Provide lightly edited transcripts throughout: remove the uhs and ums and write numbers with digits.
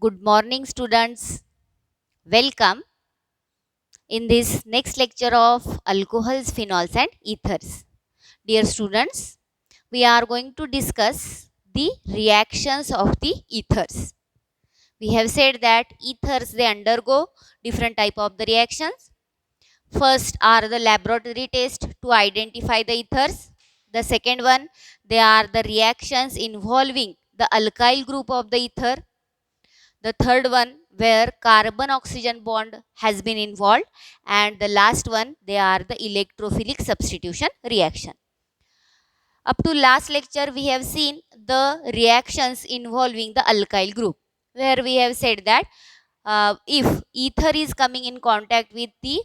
Good morning, students. Welcome in this next lecture of alcohols, phenols, and ethers. Dear students, we are going to discuss the reactions of the ethers. We have said that ethers they undergo different type of the reactions. First are the laboratory test to identify the ethers. The second one, they are the reactions involving the alkyl group of the ether. The third one where carbon oxygen bond has been involved, and the last one they are the electrophilic substitution reaction. Up to last lecture we have seen the reactions involving the alkyl group, where we have said that if ether is coming in contact with the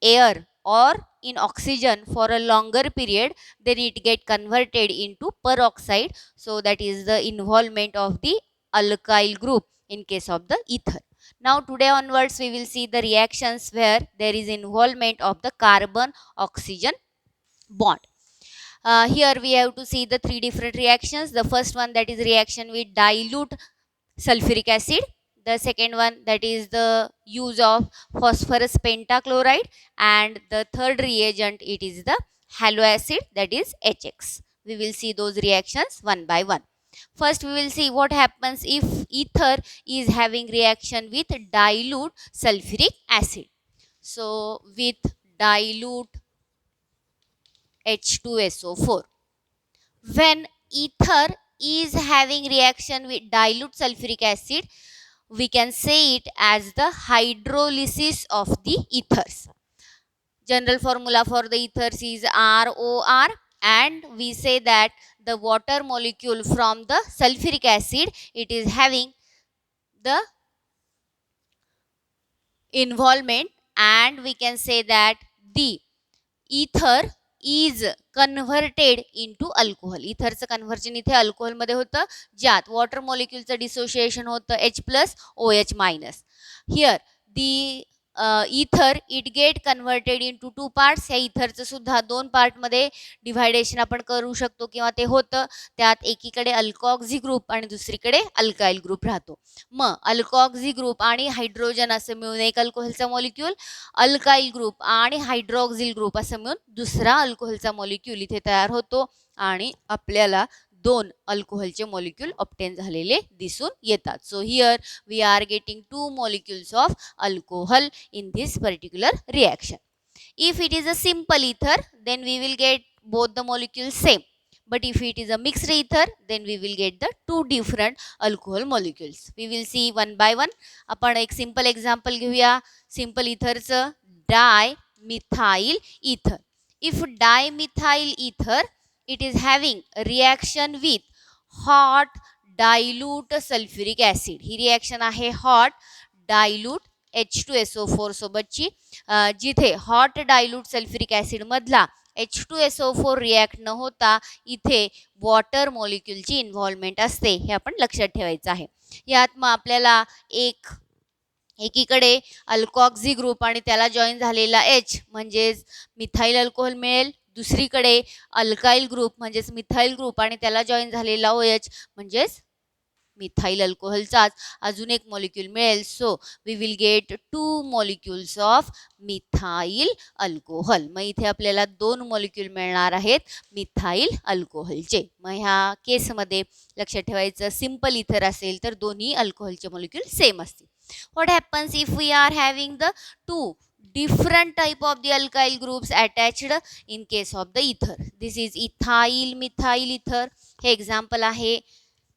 air or in oxygen for a longer period, then it get converted into peroxide. So that is the involvement of the alkyl group in case of the ether. Now today onwards we will see the reactions where there is involvement of the carbon oxygen bond. Here we have to see the three different reactions. The first one, that is reaction with dilute sulfuric acid. The second one, that is the use of phosphorus pentachloride, and the third reagent, it is the halo acid, that is HX. We will see those reactions one by one. First we will see what happens if ether is having reaction with dilute sulfuric acid. So with dilute H2SO4, when ether is having reaction with dilute sulfuric acid, we can say it as the hydrolysis of the ethers. General formula for the ethers is ROR, and we say that the water molecule from the sulfuric acid, it is having the involvement, and we can say that the ether is converted into alcohol. इथरचं conversion इथे alcohol मध्ये होतं, ज्यात water मॉलिक्यूलचं dissociation होतं H+OH-. Here the ether it get converted into two parts. ह्या इथरचं सुद्धा दोन पार्टमध्ये डिव्हायडेशन आपण करू शकतो किंवा ते होतं. त्यात एकीकडे अल्कॉक्झी ग्रुप आणि दुसरीकडे अल्काइल ग्रुप राहतो. मग अल्कॉक्झी ग्रुप आणि हायड्रोजन असं मिळून एक अल्कोहोलचा मॉलिक्यूल, अल्काइल ग्रुप आणि हायड्रॉक्झिल ग्रुप असं मिळून दुसरा अल्कोहोलचा मॉलिक्यूल इथे तयार होतो, आणि आपल्याला दोन अल्कोहोलचे मॉलिक्यूल ऑब्टेन झालेले दिसून येतात. So here we are getting two molecules of alcohol in this particular reaction. If it is a simple ether, then we will get both the molecules same. But if it is a mixed ether, then we will get the two different alcohol molecules. We will see one by one. आपण एक simple example घेऊया. Simple etherचं dimethyl ether. If dimethyl ether, it is having a reaction with hot dilute sulfuric acid. He reaction आहे hot dilute H2SO4 सोबतची, जिथे hot dilute sulphuric acid मधला H2SO4 react न होता इथे वॉटर मॉलिक्यूलची इन्व्हॉल्वमेंट असते, हे आपण लक्षात ठेवायचं आहे. यात मग आपल्याला एकीकडे अल्कॉक्झी ग्रुप आणि त्याला जॉईन झालेला H म्हणजेच मिथाइल अल्कोहोल मिळेल, दुसरीकडे अल्काइल ग्रुप म्हणजेच मिथाइल ग्रुप आणि त्याला जॉईन झालेला OH म्हणजेच मिथाइल अल्कोहोलचाच अजून एक मॉलिक्यूल मिळेल. So we will get two molecules of methyl alcohol. मग इथे आपल्याला दोन मॉलिक्यूल मिळणार आहेत मिथाइल अल्कोहोलचे. मग ह्या केसमध्ये लक्षात ठेवायचं, सिंपल इथर असेल तर दोन्ही अल्कोहोलचे मॉलिक्यूल सेम असतील. What happens if we are having the two different type of the alkyl groups attached in case of the ether? This is ethyl methyl ether. हे एक्झाम्पल आहे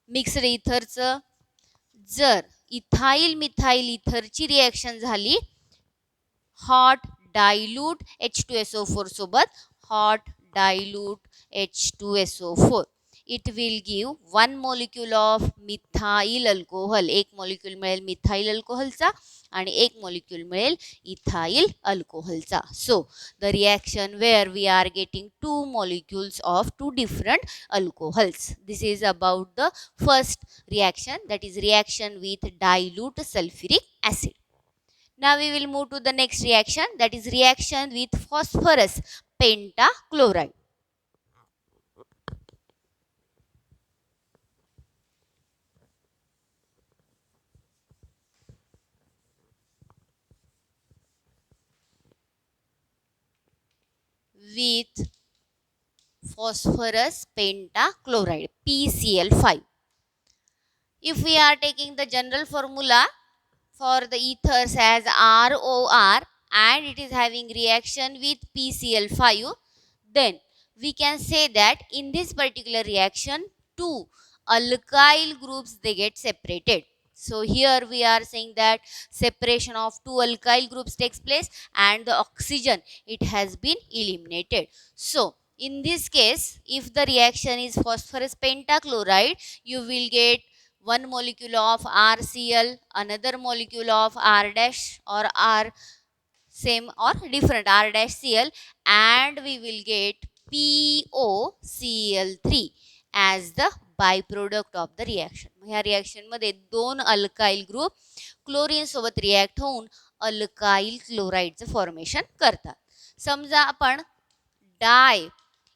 मिक्स्ड इथरचं. जर इथाइल मिथाइल इथरची reaction झाली hot dilute H2SO4 सोबत, hot dilute H2SO4, it will give one molecule of methyl alcohol. एक molecule मिळेल methyl अल्कोहोलचा आणि एक मॉलिक्यूल मिळेल इथाइल अल्कोहोलचा. So the reaction where we are getting two molecules of two different alcohols. This is about the first reaction, that is reaction with dilute sulfuric acid. Now we will move to the next reaction, that is reaction with phosphorus pentachloride. with phosphorus pentachloride PCl5. If we are taking the general formula for the ethers as ROR and it is having reaction with PCl5, then we can say that in this particular reaction two alkyl groups they get separated. So here we are saying that separation of two alkyl groups takes place and the oxygen it has been eliminated. So in this case, if the reaction is phosphorus pentachloride, you will get one molecule of RCl, another molecule of R dash or R same or different R dash Cl, and we will get POCl3 as the byproduct of the reaction. ह्या reaction मध्ये दोन alkyl group chlorine सोबत react होऊन alkyl क्लोराइडचं formation करतात. समजा आपण डाय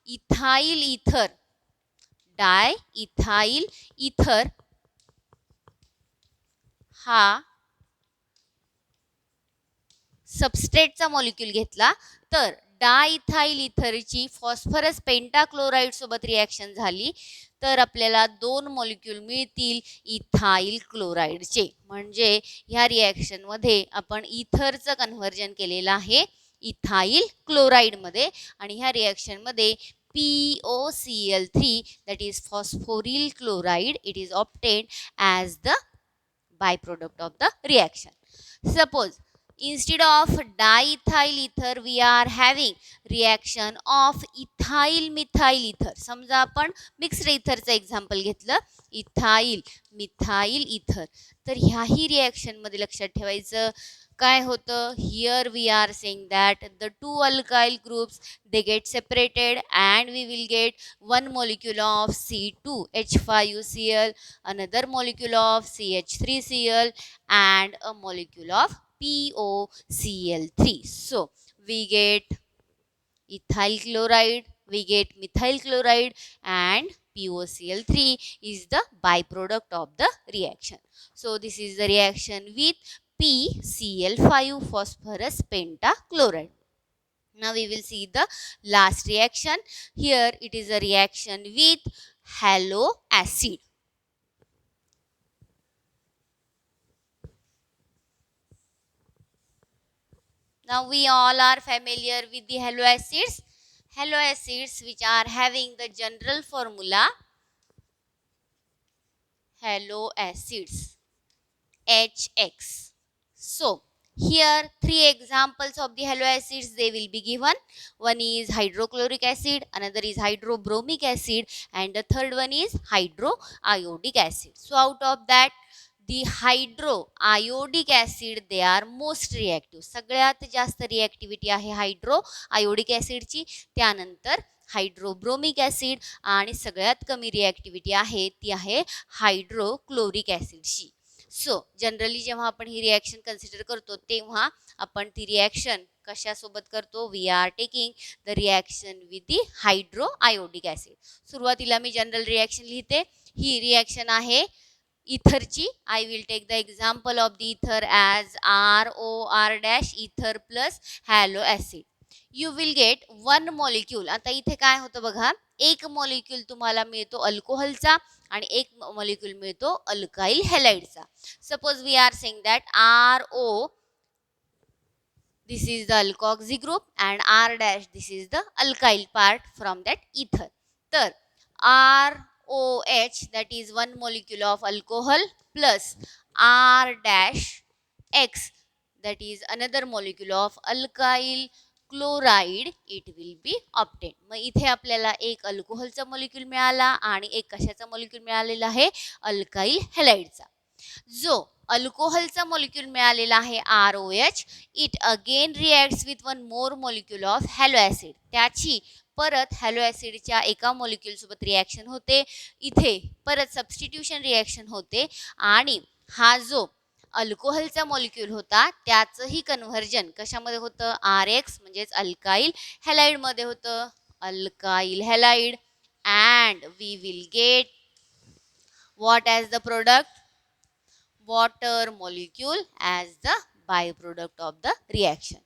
ethyl इथर हा सबस्ट्रेटचा मॉलिक्यूल घेतला तर डायइथाइल इथरची फॉस्फरस पेंटाक्लोराइड सोबत रिॲक्शन झाली तर आपल्याला दोन मॉलिक्यूल मिळतील इथाइल क्लोराइडचे. म्हणजे ह्या रिॲक्शन मध्ये आपण इथरचं कन्व्हर्जन केलेलं आहे इथाइल क्लोराइड मध्ये आणि ह्या रिॲक्शन मध्ये POCl3 that is phosphoryl chloride it is obtained as the byproduct of the reaction. Suppose instead of diethyl ether we are having reaction of ethyl methyl ether. समजा आपण mixed इथरचं example घेतलं ethyl methyl ether तर ह्याही reaction मध्ये लक्षात ठेवायचं काय होतं. Here we are saying that the two alkyl groups they get separated and we will get one molecule of C2H5Cl, another molecule of CH3Cl and a molecule of POCl3. So we get ethyl chloride, we get methyl chloride and POCl3 is the byproduct of the reaction. So this is the reaction with PCl5 phosphorus pentachloride. Now we will see the last reaction. Here it is a reaction with halo acid. Now we all are familiar with the halo acids. Halo acids which are having the general formula halo acids HX. So here three examples of the halo acids they will be given. One is hydrochloric acid, another is hydrobromic acid and the third one is hydroiodic acid. So out of that the hydroiodic acid they are most reactive. सगळ्यात जास्त रिॲक्टिव्हिटी आहे हायड्रोआयोडिक ॲसिडची, त्यानंतर हायड्रोब्रोमिक acid आणि सगळ्यात कमी रिॲक्टिव्हिटी आहे ती आहे हायड्रोक्लोरिक ॲसिडची. सो जनरली जेव्हा आपण ही रिॲक्शन कन्सिडर करतो तेव्हा आपण ती रिॲक्शन कशासोबत करतो. We are taking the reaction with the hydroiodic acid. सुरुवातीला मी जनरल रिॲक्शन लिहिते. ही रिॲक्शन आहे इथरची. I will take the example of the ether as ROR dash ether plus halo acid. You will get one molecule. आता इथे काय होतं बघा, एक मॉलिक्यूल तुम्हाला मिळतो अल्कोहलचा आणि एक मॉलिक्यूल मिळतो अल्काइल हॅलाइडचा. Suppose we are saying that RO this is the alkoxy group and R dash this is the alkyl part from that ether. तर ROH that is one molecule of alcohol plus R dash X that is another molecule of alkyl chloride it will be obtain. मग इथे आपल्याला एक अल्कोहलचा molecule मिळाला आणि एक कशाचा molecule मिळालेला आहे अल्काइल हॅलाइडचा. जो अल्कोहलचा मॉलिक्यूल मिळालेला आहे ROH it again reacts with one more molecule of hello acid. त्याची परत हॅलो ॲसिडच्या एका मॉलिक्यूल सोबत रिॲक्शन होते. इथे परत सबस्टिट्यूशन रिॲक्शन होते आणि हा जो अल्कोहलचा मॉलिक्यूल होता त्याचंही कन्व्हर्जन कशामध्ये होतं RX म्हणजेच अल्काइल हॅलाइड मध्ये होतं. Alkyl halide and we will get what as the product water molecule as the byproduct of the reaction.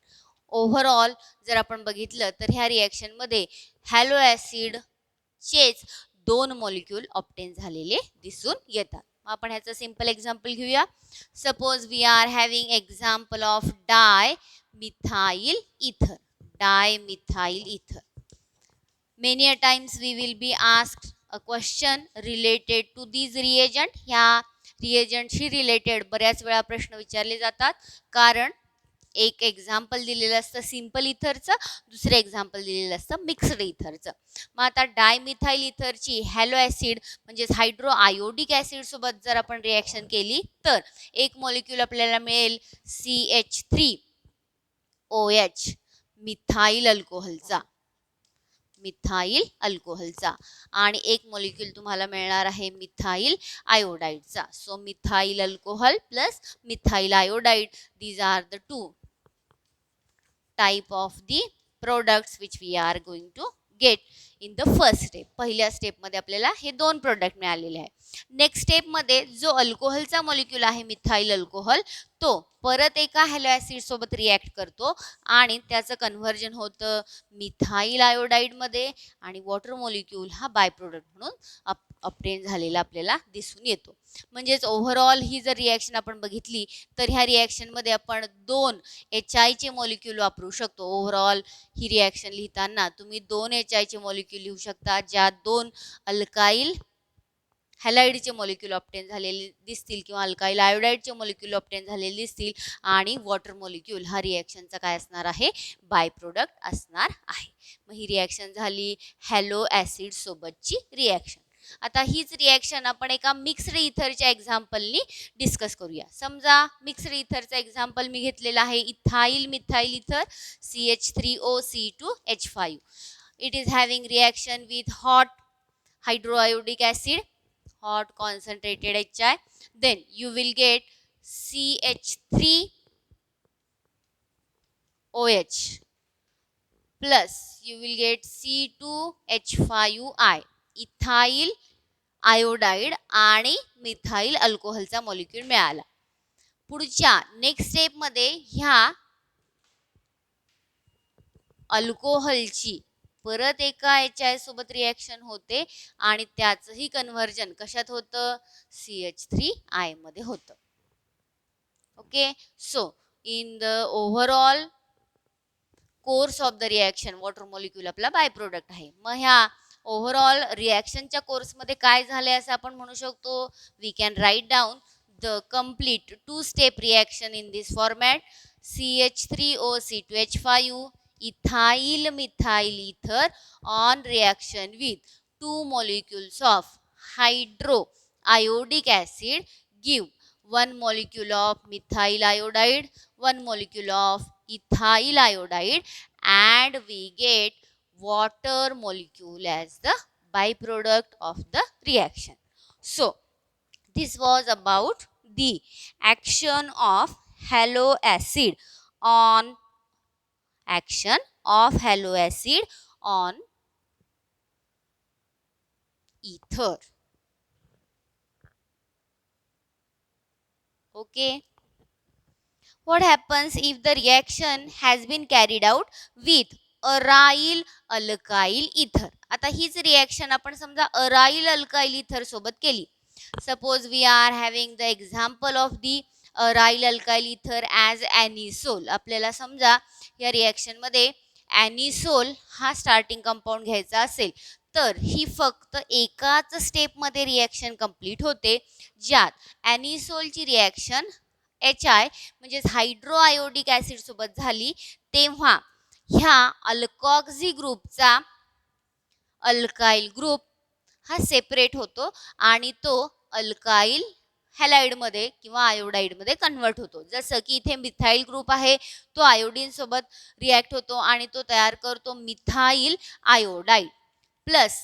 Overall जर आपण बघितलं तर ह्या रिॲक्शनमध्ये हॅलो ॲसिडचेच 2 मॉलिक्यूल ऑब्टेन झालेले दिसून येतात. आपण ह्याचं सिंपल एक्झाम्पल घेऊया. Suppose we are having example of dimethyl ether. Dimethyl ether. Many a times we will be asked a question related to these reagent. ह्या रिएजंटशी रिलेटेड बऱ्याच वेळा प्रश्न विचारले जातात, कारण एक एक्झाम्पल दिलेलं असतं सिंपल इथरचं, दुसरं एक्झाम्पल दिलेलं असतं मिक्स्ड इथरचं. मग आता डायमिथाइल इथरची हॅलो ॲसिड म्हणजेच हायड्रो आयोडिक ॲसिड सोबत जर आपण रिॲक्शन केली तर एक मॉलिक्यूल आपल्याला मिळेल CH3OH मिथाइल अल्कोहलचा. मिथाइल अल्कोहलचा आणि एक मॉलिक्यूल तुम्हाला मिळणार आहे मिथाइल आयोडाईडचा. So methyl alcohol plus methyl iodide, these are the two type of the products which we are going to get in the first step. पहिल्या स्टेपमध्ये आपल्याला हे 2 प्रोडक्ट मिळालेले आहे. नेक्स्ट स्टेपमध्ये जो अल्कोहलचा मॉलिक्यूल आहे मिथाइल अल्कोहल, तो परत एका हॅलो ॲसिड सोबत रिॲक्ट करतो आणि त्याचं कन्व्हर्जन होतं मिथाइल आयोडाईडमध्ये आणि वॉटर मॉलिक्यूल हा बाय प्रोडक्ट म्हणून ऑब्टेन झालेला आपल्याला दिसून येतो. म्हणजेच ओव्हरऑल ही जर रिॲक्शन आपण बघितली तर ह्या रिॲक्शनमध्ये आपण 2 HI चे मॉलिक्यूल वापरू शकतो. ओव्हरऑल ही रिॲक्शन लिहिताना तुम्ही 2 HI चे मॉलिक्यूल लिहू शकता, ज्यात 2 अल्काइल हॅलाइडचे मॉलिक्यूल ऑब्टेन झालेले दिसतील किंवा अल्काइल आयोडाईडचे मॉलिक्यूल ऑब्टेन झालेले दिसतील आणि वॉटर मॉलिक्यूल हा रिॲक्शनचा काय असणार आहे, बाय प्रोडक्ट असणार आहे. मग ही रिॲक्शन झाली हॅलो ॲसिड सोबतची रिॲक्शन. आता हीच रिॲक्शन आपण एका मिक्स्ड इथरच्या एक्झाम्पलनी डिस्कस करूया. समजा मिक्स्ड इथरचा एक्झाम्पल मी घेतलेला आहे ethyl methyl ether CH3OC2H5. It is having reaction with hot hydroiodic acid, hot concentrated HI. Then you will get CH3OH plus you will get C2H5I, ethyl iodide आणि methyl अल्कोहलचा molecule मिळाला. पुढच्या next स्टेपमध्ये ह्या अल्कोहलची परत एका HI सोबत reaction होते आणि त्याचंही कन्व्हर्जन कशात होतं, CH3I मध्ये होतं. Okay, so in the overall course of the reaction water molecule आपला बाय प्रोडक्ट आहे. मग ह्या ओव्हरऑल रिॲक्शनच्या कोर्समध्ये काय झालंय असं आपण म्हणू शकतो, we can write down the complete 2 step reaction in this format. CH3OC2H5 ethyl methyl ether on reaction with 2 molecules of hydroiodic acid give 1 molecule of methyl iodide, 1 molecule of ethyl iodide, and we get water molecule as the byproduct of the reaction. So this was about the action of halo acid on ether. Okay, what happens if the reaction has been carried out with aryl alkyl ether? आता हीच reaction आपण समजा aryl alkyl ether सोबत केली. Suppose we are having the example of the aryl alkyl ether as anisole. आपल्याला समजा या रिॲक्शनमध्ये ॲनिसोल हा स्टार्टिंग कंपाऊंड घ्यायचा असेल तर ही फक्त एकाच स्टेपमध्ये रिॲक्शन कंप्लीट होते, ज्यात ॲनिसोलची रिॲक्शन HI म्हणजेच हायड्रोआयोडिक ॲसिड सोबत झाली, तेव्हा ह्या अल्कॉक्झी ग्रुपचा अल्काइल ग्रुप हा सेपरेट होतो आणि तो अल्काइल हॅलाइडमध्ये किंवा आयोडाईडमध्ये कन्वर्ट होतो. जसं की इथे मिथाइल ग्रुप आहे, तो आयोडीन सोबत रिॲक्ट होतो आणि तो तयार करतो methyl iodide plus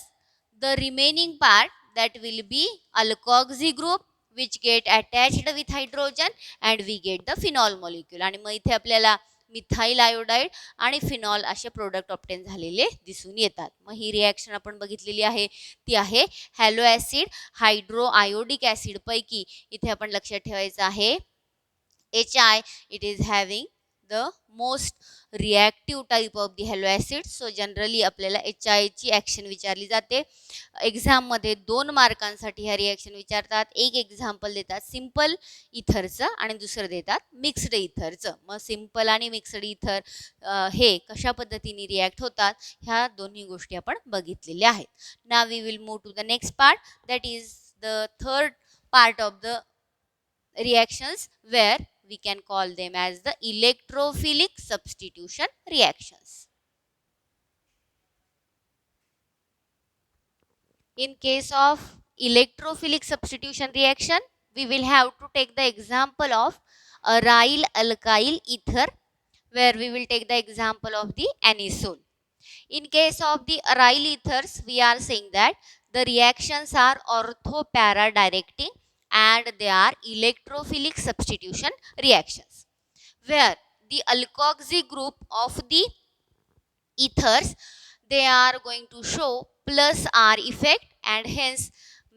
the remaining part that will be alkoxy group which get attached with hydrogen and we get the phenol molecule. आणि मग इथे आपल्याला मिथाइल आयोडाईड आणि फिनॉल असे प्रोडक्ट ऑब्टेन झालेले दिसून येतात. मग ही रिॲक्शन आपण बघितलेली आहे ती आहे hello acid hydro iodic acid पैकी इथे आपण लक्षात ठेवायचं आहे HI, it is having the most reactive type of the halo acid. So generally आपल्याला HI ची ॲक्शन विचारली जाते. एक्झाममध्ये 2 मार्कांसाठी ह्या रिॲक्शन विचारतात. एक एक्झाम्पल देतात सिंपल इथरचं आणि दुसरं देतात मिक्स्ड इथरचं. मग सिंपल आणि मिक्स्ड इथर हे कशा पद्धतीने रिॲक्ट होतात ह्या दोन्ही गोष्टी आपण बघितलेल्या आहेत. Now we will move to the next part, that is the third part of the reactions where we can call them as the electrophilic substitution reactions. In case of electrophilic substitution reaction, we will have to take the example of aryl alkyl ether, where we will take the example of the anisole. In case of the aryl ethers, we are saying that the reactions are ortho-para directing and they are electrophilic substitution reactions, where the alkoxy group of the ethers, they are going to show plus R effect, and hence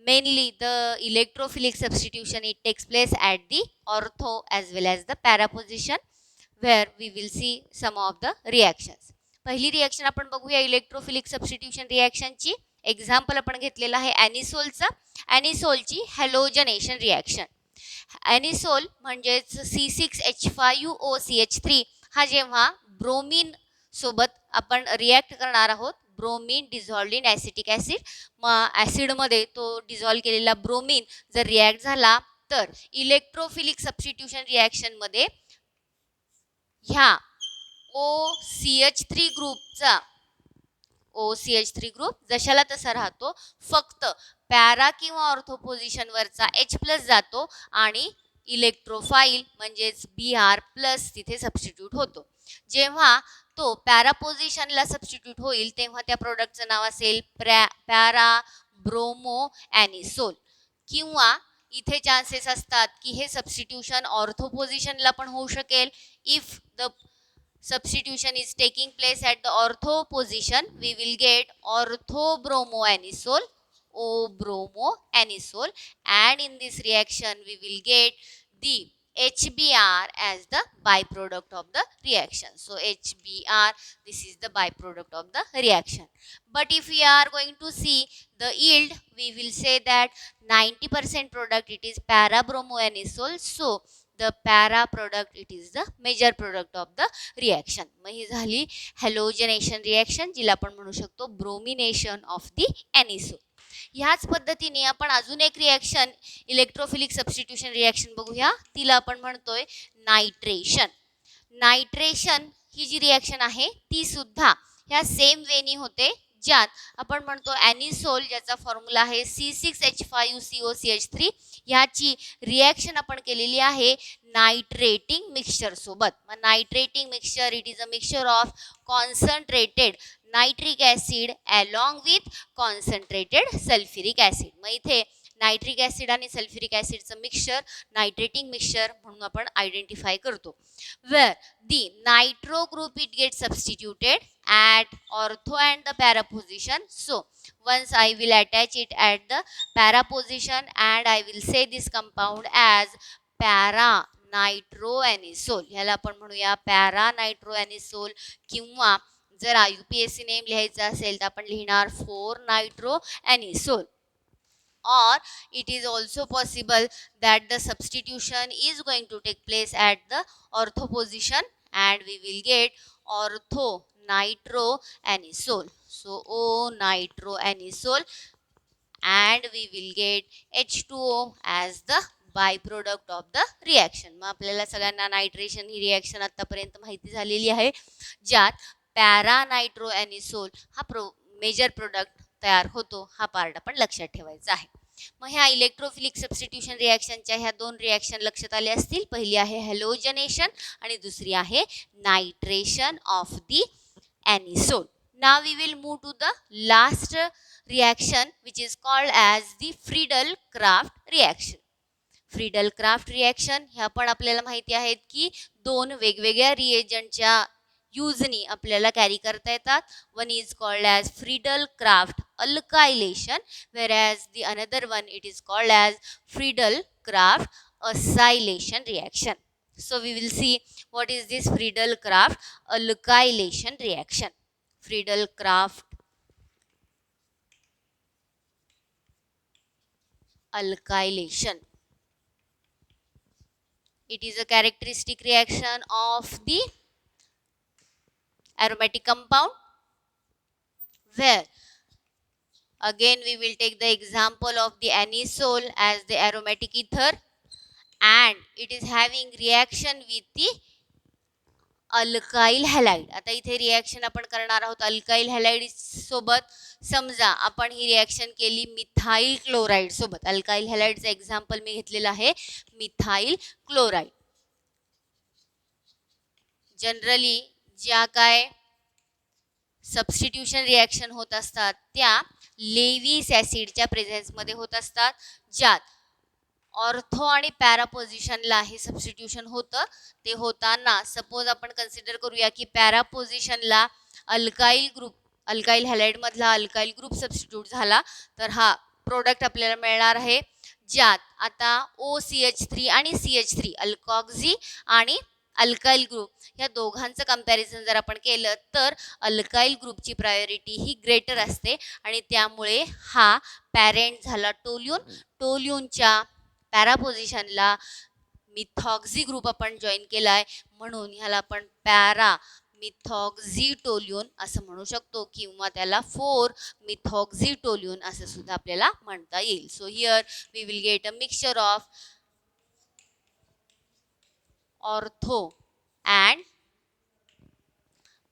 mainly the electrophilic substitution it takes place at the ortho as well as the para position, where we will see some of the reactions. पहिली reaction आपण बघूया electrophilic substitution रिॲक्शनची. Example आपण घेतलेलं आहे ॲनिसोलचं. ॲनिसोलची हॅलोजनेशन reaction. ॲनिसोल म्हणजेच C6H5OCH3 हा जेव्हा bromine सोबत आपण रिॲक्ट करणार आहोत, ब्रोमीन डिझॉल्व्ड इन ॲसिटिक ॲसिड, मग ॲसिडमध्ये तो डिझॉल्व केलेला ब्रोमीन जर रिॲक्ट झाला तर इलेक्ट्रोफिलिक सबस्टिट्यूशन रिॲक्शनमध्ये ह्या OCH3 ग्रुपचा OCH3 ग्रुप जशाला तसा राहतो, फक्त पॅरा किंवा ऑर्थो पोझिशनवरचा H+ जातो आणि इलेक्ट्रोफाईल म्हणजेच Br+ तिथे सबस्टिट्यूट होतो. जेव्हा तो पॅरा पोझिशनला सबस्टिट्यूट होईल तेव्हा त्या प्रोडक्टचं नाव असेल पॅरा ब्रोमो ॲनिसोल. किंवा इथे चान्सेस असतात की हे सबस्टिट्यूशन ऑर्थो पोझिशनला पण होऊ शकेल. If the substitution is taking place at the ortho position, we will get orthobromoanisole, O-bromoanisole, and in this reaction we will get the HBr as the byproduct of the reaction. So HBr, this is the byproduct of the reaction. But if we are going to see the yield, we will say that 90% product it is para-bromoanisole. So the para product it is the major product of the reaction. मग ही झाली हॅलोजनेशन reaction, जिला आपण म्हणू शकतो bromination of the ॲनिसोल. ह्याच पद्धतीने आपण अजून एक रिॲक्शन इलेक्ट्रोफिलिक सबस्टिट्यूशन रिॲक्शन बघूया. तिला आपण म्हणतोय नायट्रेशन. नायट्रेशन ही जी रिॲक्शन आहे ती सुद्धा ह्या सेम वेनी होते, ज्यात आपण म्हणतो ॲनिसोल, ज्याचा फॉर्म्युला आहे C6H5COCH3, ह्याची रिॲक्शन आपण केलेली आहे नायट्रेटिंग मिक्सचर सोबत. मग nitrating mixture it is a mixture of concentrated nitric acid along with concentrated sulphuric acid. मग इथे नायट्रिक ॲसिड आणि सल्फ्युरिक ॲसिडचं मिक्सचर नायट्रेटिंग मिक्सचर म्हणून आपण आयडेंटिफाय करतो. Where the nitro group it get substituted at ortho and the para position. So once I will attach it at the para position and I will say this compound as para nitroanisole. ह्याला आपण म्हणूया para nitroanisole, किंवा जर UPSC name लिहायचा असेल तर आपण लिहिणार 4-nitroanisole. Or it is also possible that the substitution is going to take place at the ortho position and we will get ortho nitroanisole. So O-nitroanisole, and we will get H2O as the byproduct of the reaction. मग आपल्याला सगळ्यांना nitration ही reaction आतापर्यंत माहिती झालेली आहे, ज्यात para नायट्रोॲनिसोल हा major product तयार होतो. हा पार्ट आपण लक्षात ठेवायचा आहे. मग ह्या इलेक्ट्रोफिलिक सबस्टिट्यूशन रिॲक्शनच्या ह्या 2 रिॲक्शन लक्षात आले असतील. पहिली आहे हॅलोजनेशन आणि दुसरी आहे nitration of the anisole. Now we will move to the last reaction which is called as the Friedel-Crafts reaction. Friedel-Crafts reaction ह्या पण आपल्याला माहिती आहेत की 2 वेगवेगळ्या रिएजंटच्या यूजनी आपल्याला कॅरी करता येतात. One is called as Friedel-Crafts alkylation, whereas the another one it is called as Friedel-Crafts acylation reaction. So we will see what is this Friedel-Crafts alkylation reaction. Friedel-Crafts alkylation. It is a characteristic reaction of the aromatic compound where again we will take the example of the anisole as the aromatic ether, and it is having reaction with the alkyl halide. आता इथे reaction आपण करणार आहोत alkyl halide सोबत. समजा आपण ही reaction केली methyl chloride सोबत. अल्काइल हॅलाइडचं एक्झाम्पल मी घेतलेलं आहे मिथाइल क्लोराइड. जनरली ज्या काय सबस्टिट्यूशन रिॲक्शन होत असतात त्या लेविस ॲसिडच्या प्रेझेन्समध्ये होत असतात, ज्यात ऑर्थो आणि पॅरा पोझिशनला हे सबस्टिट्यूशन होतं. ते होताना सपोज आपण कन्सिडर करूया की पॅरा पोझिशनला अल्काइल ग्रुप, अल्काइल हॅलाइडमधला अल्काइल ग्रुप सबस्टिट्यूट झाला, तर हा प्रोडक्ट आपल्याला मिळणार आहे ज्यात आता OCH3 आणि CH3 अल्कॉक्झी आणि अल्काइल ग्रुप ह्या दोघांचं कंपॅरिझन जर आपण केलं तर अल्काइल ग्रुपची प्रायोरिटी ही ग्रेटर असते आणि त्यामुळे हा पॅरेंट झाला टोल्यून. टोल्यूनच्या पॅरा पोझिशनला मिथॉक्झी ग्रुप आपण जॉईन केलाय म्हणून ह्याला आपण पॅरा मिथॉक्झिटोल्यून असं म्हणू शकतो किंवा त्याला 4 मिथॉक्झिटोल्यून असं सुद्धा आपल्याला म्हणता येईल. So here we will get a mixture of ortho and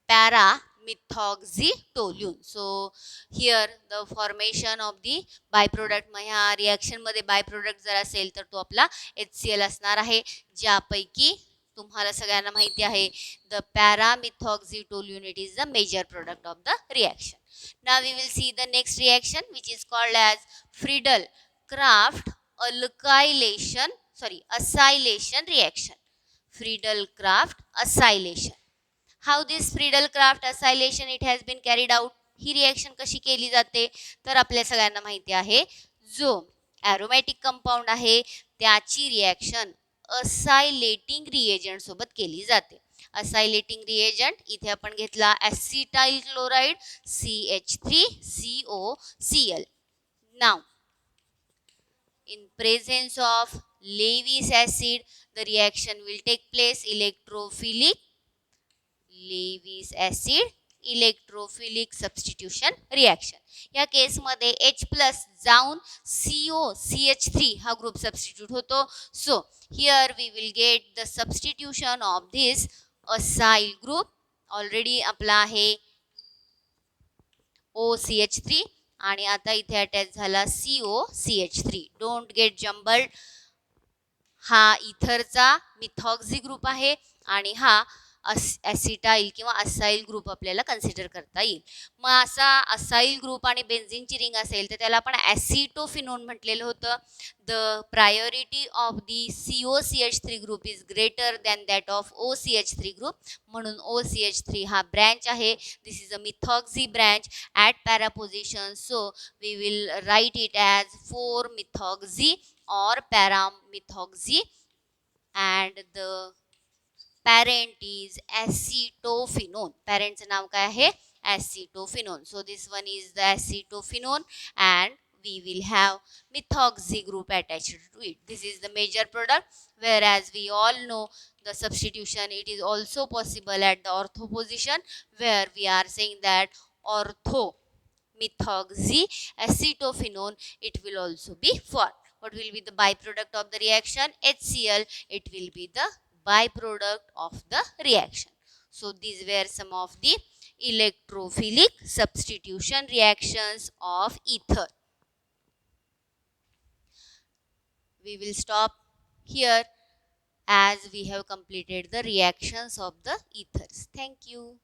para methoxytoluene. So here the formation of the by product. मग ह्या रिॲक्शनमध्ये बाय प्रोडक्ट जर असेल तर तो आपला HCl असणार आहे, ज्यापैकी तुम्हाला सगळ्यांना माहिती आहे the para methoxytoluene it is the major product of the reaction. Now we will see the next reaction which is called as Friedel-Crafts alkylation acylation reaction. Friedel-Crafts acylation. How this Friedel-Crafts acylation it has been carried out. He reaction कशी केली जाते तर आपल्या सगळ्यांना माहिती आहे जो aromatic compound आहे त्याची रिॲक्शन असायलेटिंग रिएजंट सोबत केली जाते. असायलेटिंग रिएजंट इथे आपण घेतला acetyl chloride CH3COCl. Now in presence of Lewis acid the reaction will take place electrophilic Lewis acid electrophilic substitution reaction. या केसमध्ये H प्लस जाऊन COCH3 हा ग्रुप सबस्टिट्यूट होतो. So here we will get the substitution of this acyl group. Already आपला आहे OCH3 आणि आता इथे अटॅच झाला COCH3. Don't get jumbled. हा इथरचा मिथॉक्झी ग्रुप आहे आणि हा ॲसिटाइल किंवा असाइल ग्रुप आपल्याला कन्सिडर करता येईल. मग असा असाइल ग्रुप आणि बेन्झीनची रिंग असेल तर त्याला आपण ॲसिटोफिनोन म्हटलेलं होतं. The priority of the COCH3 group is greater than that of OCH3 group. म्हणून OCH3 हा ब्रँच आहे. This is a methoxy branch at para position. So we will write it as 4 methoxy or para-methoxy and the parent is acetophenone. Parent's नाव काय आहे acetophenone. So this one is the acetophenone and we will have methoxy group attached to it. This is the major product, whereas we all know the substitution it is also possible at the ortho position where we are saying that ortho methoxy acetophenone it will also be formed. What will be the byproduct of the reaction? HCl. It will be the byproduct of the reaction. So these were some of the electrophilic substitution reactions of ether. We will stop here as we have completed the reactions of the ethers. Thank you.